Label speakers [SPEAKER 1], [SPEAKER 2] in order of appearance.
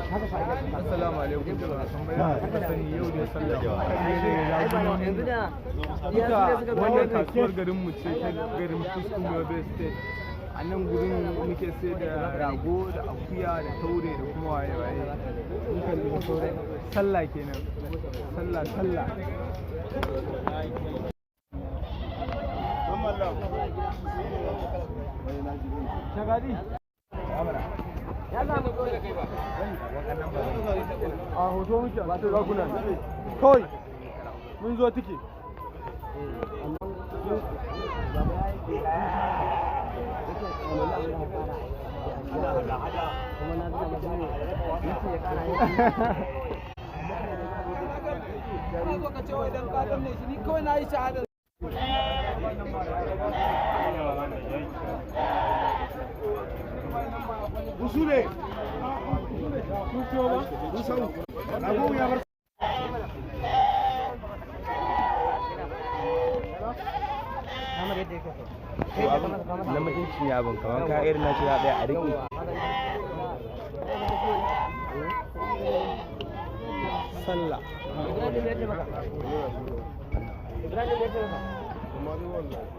[SPEAKER 1] Assalamu alaikum. Kuka sani yau ne sallah. Duka wannan kasuwar garin mu ce ta garin Kuskun Yobe State. A nan gurin muke sai da rago da akuya da taure da kuma waye-waye. Sallah kenan. Sallah. Shagadi. Ya samu kawai da kai ba. A hoto muke ba ta rakuna. Kawai mun zo tiki. Usule.
[SPEAKER 2] Na mutuncin yabon kamar ka irin na shiga ɗaya a riƙe.
[SPEAKER 1] Sallah.